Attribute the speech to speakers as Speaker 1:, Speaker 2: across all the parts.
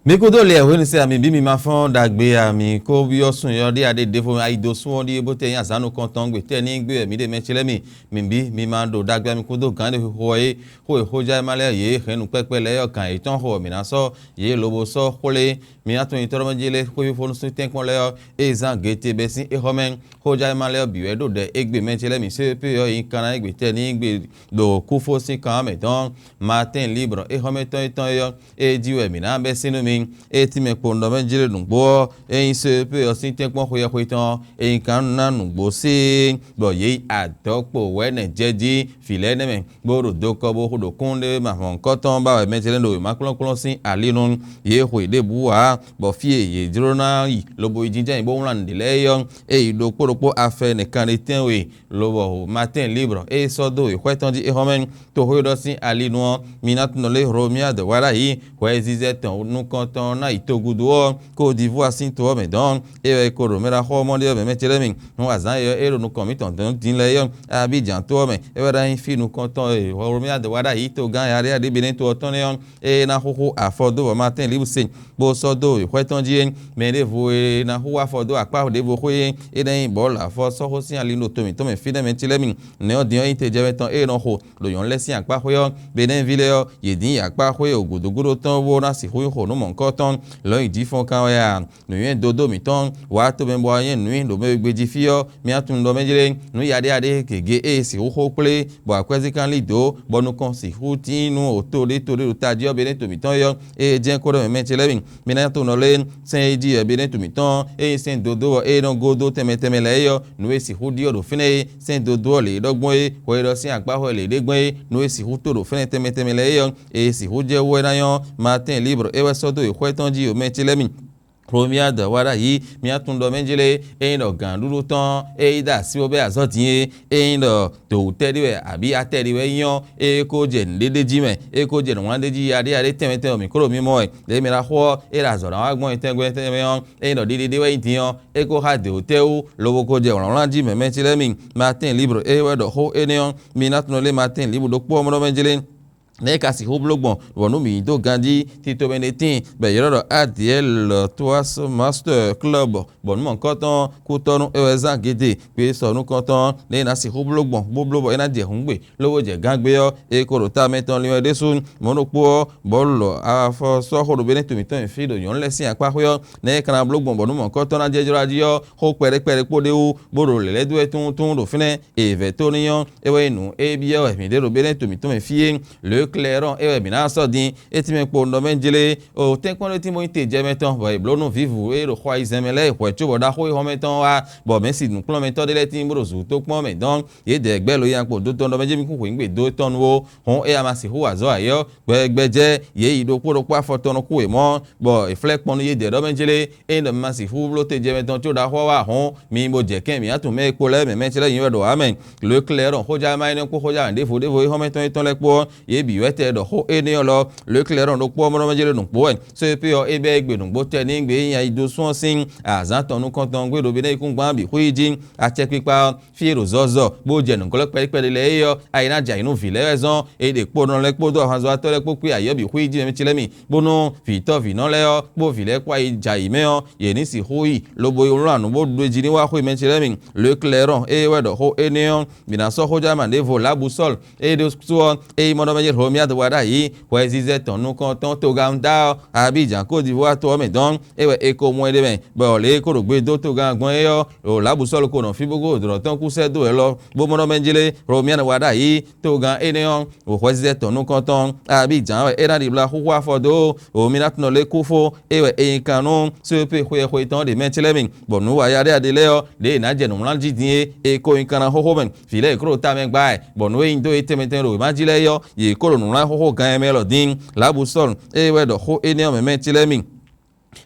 Speaker 1: mi ko do le we ni se ami bi mi ma fon dagbe ami ko bi osun yo de ade de fo aido sun won di bo te yan sanu kan ton gbe te ni gbe mi de me chele mi bi mi ma do dagbe mi ko do gan de ho e ho ja ma le ye henu pepe le yo kan itan ho mi na so ye lobo so kole mi atun itoro ma jele ko bi fo sun ten kon le yo e zan gete be sin e ho men ho ja ma le bi we do de egbe me chele mi se pe yo yin kan na egbe te ni gbe do ku fo sin kan me don matin libre e ho me ton itan yo e jiwe mi na be sinu mi eti me pondo menjire nugbo eyin se pe osin tenpon khoye khoitan eyin kan na nugbo se bo ye adopo wene jeji file ne me boro doko bo hodo kunde ma fon koton ba menjire ndo ma klon sin alinun ye kho ide buwa bo fie ye drona yi lobo ijinja ibo wlan de leyo e do poropo afe ne kan etenwe lobo matin libre e sodo e khoitan di e homen to hodo sin alinu minat no le romia de wala yi kwe zizeton nu konton na itogudo Côte d'Ivoire sin to me don e ko ro mera ho mo de me chere mi no azan yo e ro nu komiton don din le yo Abidjan to me e wa da fi nu konton e ro mi ade wada yi to gan ya re de benin to ton e na ho afodo matin libre sin bo sodo e kweton ji me de vo e na ho afodo apa de vo ko e den bol afo so ho sin ali no to me fi de me chere mi ne o din te je meton e no ho lo yon lesin apa ho yo benin ville yo ye din apa ho e ogudogudo ton wo na si ho no mon koton lo idi fon kan ya no yen dodo mi ton wa to ben bo yen nu do me gbeji fio mi atun do mejire nu ya de ade kege e si ho ple bo akwezi kan lido bo nu kon si hutinu o to de taji o bene to mi ton yo e jen ko do me chele mi na to no le sen idi e bene to mi ton e sen dodo e don godo teme le yo nu e si hudi o do fine sen dodo le dogbon e ko e do sin agba ho le degbon e nu e si huto do fine teme le yo e si huje wo na yo matin libre e sodo ikweton ji o menchile mi Romia de wada yi mi atundo menjele do ganduru ton da si obe azotin do to tediwe abi atediwe yan ko je ndede ji me ko je wan de ji ade temete mi kuro mi mo le mi ra ho ra zo ra agbon itengwe teme yan do dide we tiyan ko ha de hotel lowo ko je ran ji me menchile mi matin libre we do ho enion mi natuno le matin libre do po mo menjele ne kasi hoblogbon wonu mi do gandi tito benetin be yoro ADL Toas Master Club bon mon koton kutonu eweza gede pe sonu koton ne na si hoblogbon boblobo ena je hungbe lowo je gangbe yo e korota meton liwe desun monopo bollo afo so hodo benetu mi ton fido yon lesin apa yo ne kana blogbon bonu mon koton na je jora ji yo ho pere pode u boro le ledu etun do fine e vetonion ewe nu e biyo e mi de ro benetu mi ton fie le clairon e bi na so din eti me po ndo menjele o ten kon eti mo inte je meton bo e blonu vivu e ro kwa izemele e po chubo da ho meton wa bo me si nu plon meton de leti mboro zu to pon me don ye de egbe lo yan po do to ndo menje mi ku ko ngbe do ton wo hon e amasi hu azo ayo gbegbeje ye ido po ro pa foton ku e mo bo e flek pon ye de do menjele e ndo masi hu blo te je meton to da ho wa hon mi mo je ken mi atun me ko le me menjele yin do amen le clairon ho ja ma ni ko ho ja nde fo ho meton ton le po ye bi wete ho eniyan lo le clairon do po mo menjele nu po se pe o ebe egbe nu gbo te ni gbe yan ido sun sin azan tonu kan ton gbe do be ikun gban bi huiji a che pipa fiero zozo bo je nu ko pe le yo aina ja inu vile ezon e de po no le po do hanzo atore po pe ayo bi huiji mi chilemi bono fi to vi no le yo bo vile kwa ija ime o ye ni si hui lo bo yorun anu bo do ji ni wa hui mi chilemi le clairon e we do ho eniyan bi na so ho ja man de vo la busol e de so e mo do menjele romia de wada yi we zize tonu kan ton to ganda Abidjan Côte d'Ivoire to me don ewe eko mo de me bo le ko ro gbe do to gan gbon yo o labusolo ko no fi bogo dro ton ku se do e lo bo mo no menjele romia na wada yi to gan enion o we zize tonu kan ton Abidjan e na di bla hu wa fodo o mi nat no le kufo ewe e kanu se pe hwe ton de menchele mi bo nu wa ya de adele yo de na je nu lan ji din e ko in kana ho men fi le kro ta me gba e bo nu e ndo e temeten ro ma ji le yo ye ko nu lan ho gan me lo din labusol e we do ho enion me menchele mi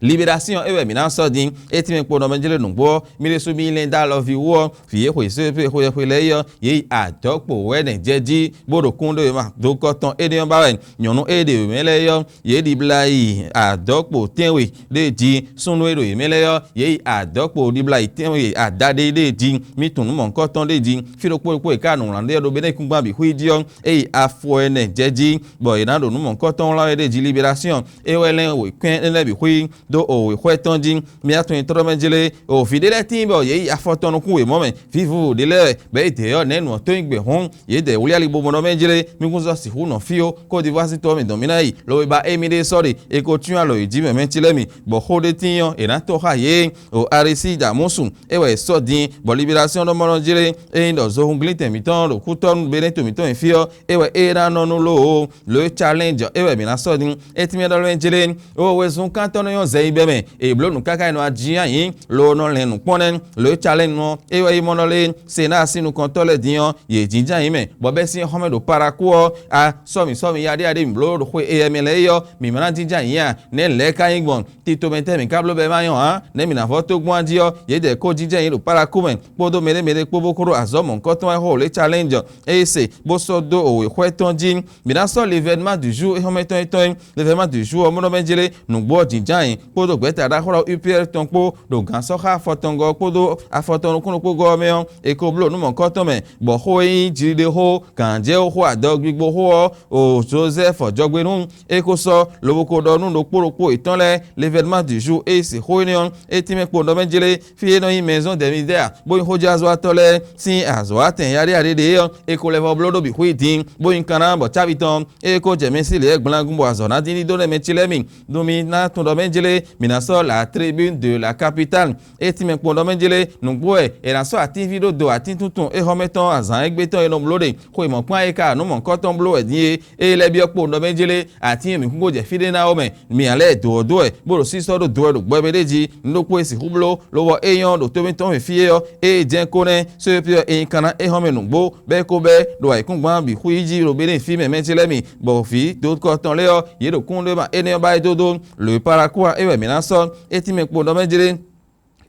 Speaker 1: Libération ewe mina sodin etime kpono menjele nungbo mire su mi lenda lo vi wo fi ehwe se pe ehwe leyo ye adokpo weden jeji bodo kundo ma do koton edion bawen nyonu ede meleyo ye di blai adokpo tenwe deji sunu ero meleyo ye adokpo di blai tenwe adade deji mitunu mon koton deji firo po ka nu rande do bene kungba bi huidion afo ene jeji boy na do nu mon koton la deji libération ewe len we kwen ene bi hui do o kwetonjin mi atun intromenjele o fidele timbo ye afotonu ku we momen vivu dele be te yo nenu to ingbe hon ye de wuli ali bobo no menjele mi kunzo si hu no fio ko divasi to mi domina yi lo ba emide sorry e ko tun alo iji me mentile mi bo hode tinyo e na to ha ye o arisi da musun e we so din bo libération do mono jele e ndo zo hungli temiton do kuton beneto miton fio e we era no no lo le challenge e we mi na so din e timi do menjele o we zun kanton yo zeibeme e blo nu kaka no ajian yin lo no le nu ponen le challenge no e we monole sena sinu kontole dion ye jinjan yin me bo be sin homedo parakuo a somi ade blo do kwe emele yo mi mana jinjan yin ne le ka yin gbon ti to mente mi kablo be mayon ha ne mi na foto gbon adio ye de ko jinjan yin do parakumen podo mele pobokoro azomo koton ho le challenge e se bo so do o kwetonjin mi na so l'événement du jour e hometon eton l'événement du jour mo no menjele nu gbo jinjan yin podo gbeta da horo UPR tonpo do gan so ha fotongo podo afotonu kunu pogo meon e ko blo nu mon koton me bo ho yin jide ho kanje ho adog gbigbo ho o Joseph ojogbenu e ko so loboko do nu do poropo itonle l'événement du jour e se ho enion e time po do menjele fi no yin maison de misère bo yin hoja zo atole sin azo aten yari ade e ko levo blo do bi huitin bo yin kana bo chabiton e ko jemesi le gblangun bo azo na dini do le metile mi do mi na to do menjele minaso la tribune de la capitale etime pondo menjele nugboe eraso ati video do ati tuntun e hometon azan egbeton eno blode ko imo pon eka no mon koton blo edin e lebi opo ndo menjele ati mi kungo je fide na ome mi ale do e boro siso do gbo bedeji ndopo esi hublo lowo eyan do to meton fie yo e jen kone so pio e kana e home nugbo be ko be do ai kungban bi huiji ro bene fi me menjele mi bo fi do koton le yo ye do kunde ba ene ba dodo le parakuwa ewe minaso etime pondo menjele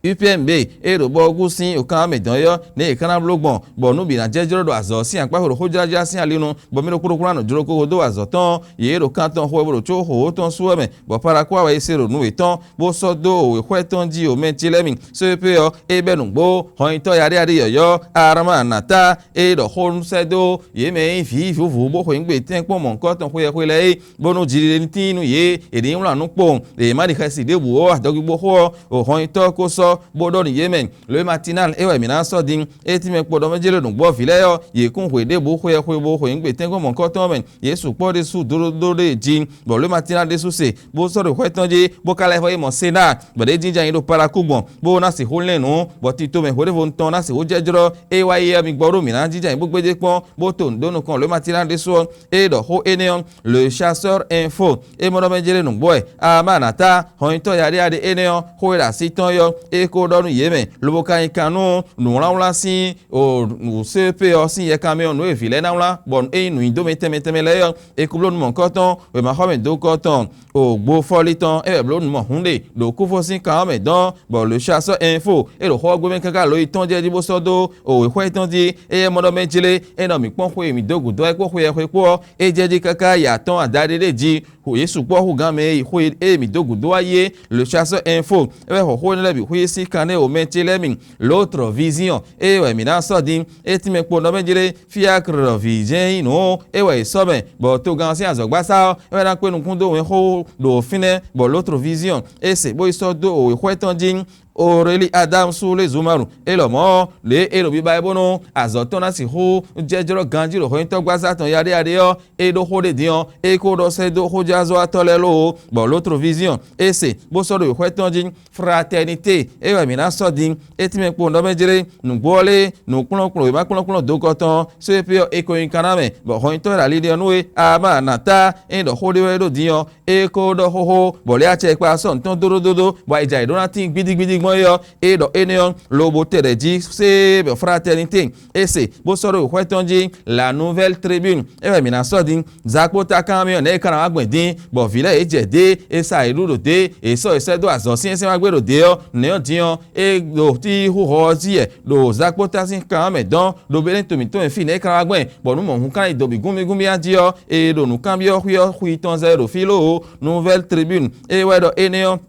Speaker 1: UPMB ero bogu sin okan medan ne ikana blogbon bo nu bi na jejoro do azo si anpa horo hojaja sin alinu bo mi no kurukura no joro ko do azo ton ye ero kan ton ho boro cho ho ton suwe bo para kwa we sero nu eton bo so do we kweton ji o mentile mi so pe yo e benu gbo hoyin to yare yoyo arama nata e do hon sedo ye me fi fufu bo ho ngbe ten pon mon ko ton ho ye ko le bo nu jire tinu ye e de nla nu po e ma di kasi de wo adogbo ho o hoyin to ko so bodo ni Yemen le matinal ewe mina so din etime podo mejele nu gbo file yo ye kun hwede bo hwe bo hwe ngbe tengo mon ko ton men yesu po de su do de jin bo le matinal de su se bo so de hwe tonje bo kala fo mo sena bo de jinjan yin do para kugbon bo na se holen nu bo ti to me hwede von ton na se ho jejoro e wa ye mi gboro mina jinjan yin bo gbeje pon bo to ndo nu kan le matinal de so e do ho eneon le chasseur info e mo do mejele nu gbo e amanata hoyin to yare ade eneon ho ra si ton yo e ko donu yeme loboka ikanu nu raula si o nu CP o si ye camion nu evile na la bon e nu indo meteme le yo e ko blon mon coton we ma ho me do coton o gbo foliton e blon mon hunde do ku fo si kan me don bon le chasseur info e lo ho gbo men kaka lo iton je di bo sodo o we ho iton di e mo do menjele e no mi pon ho mi dogu do e ko ho ye ko e je di kaka ya ton adade de ji ho yesu po ho gan me ho e mi dogu do aye le chasseur info e ho ne le bi ho si kane o mentile min l'autre vision e we mina so din etime po no menjele fiacre vision no e we so ben bo to gan si azogba sa e we na pe nu kun do we ho do fine bo l'autre vision e se bo so do o hweton din Oreli Adam Sule Zumaru elomo le ero bi Bible azoton na si ho jejoro ganjiro ho into gbaza ton yade yo e do ho de dion e ko do se do ho jazo atole lo bo l'autre vision e se bo so do hweton jin fraternité e we mi na so din etime po ndo mejere nu gbole nu kunlokun ma kunlokun do koton se pe e ko yin kaname bo ho into ra lide nu e ama nata e do ho de we do dion e ko do ho bo le ache pa so ton dodo bo ija idona tin gbidigbidi moyo e do enion lobo tereji se fraternité et c'est bo soro kwetonji la nouvelle tribune e mina sodin zakpota kamion ne kana agbedin bo vile ejede e sa ilu de e so esedo azosin se magbero de o ne odion e do ti hoji e do zakpota sin kamedon do belen tomito en fin e kana agben bo nu mo hun kan idobi gumi adio e do nu cambio hui ton zero filo nouvelle tribune e wedo enion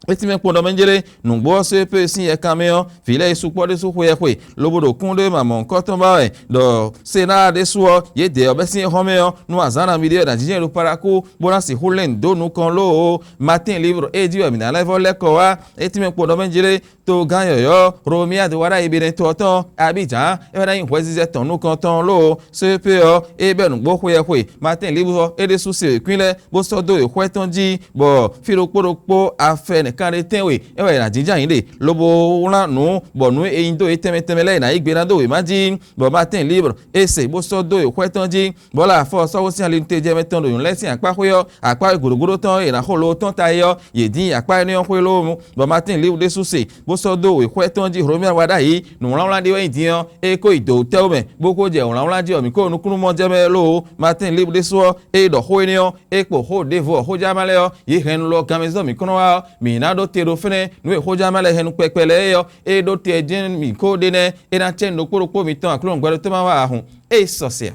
Speaker 1: etime kpondo menjere nugbo se pe sin e cameo file isupo de su hwe lobodo kunde mamon kotomba e do sena de suo ye de obesin homeo nu azana video da jije lu paraku bona si hulen do nu kon lo matin libre edi o mina level lekoa etime kpondo menjere to ganyoyo romia de wara ibire toton abidjan e wada yin hwezize ton nu kon ton lo se pe o e be nugbo hwe matin libre e de su se kwinle bo so do e hwetonji bo filo kpodokpo afene kare tenwe ewe na jinja inde lobo una no bonu eindo etemetemele na igberando we maji bo matin libre ese bo so do e kwetonji bola fo so wo si ali nte je meton do lesin apa hoyo apa guruguru ton e na holo ton tayo yedin apa ni on holo mu bo matin libre de susi bo so do e kwetonji romia wada yi nu ran de we dian e ko ido tewme boko je ran di omi ko nu kunu mo je me lo matin libre de so e do ho enion e po ho devo ho jamale yo yi hen lo kamezo mi kono wa mi na do tero fene nu e hoja male henu pepele yo e do te jen mi ko dene e na chen no kporo mi tan aklon gbero to ma wa ahun e sosia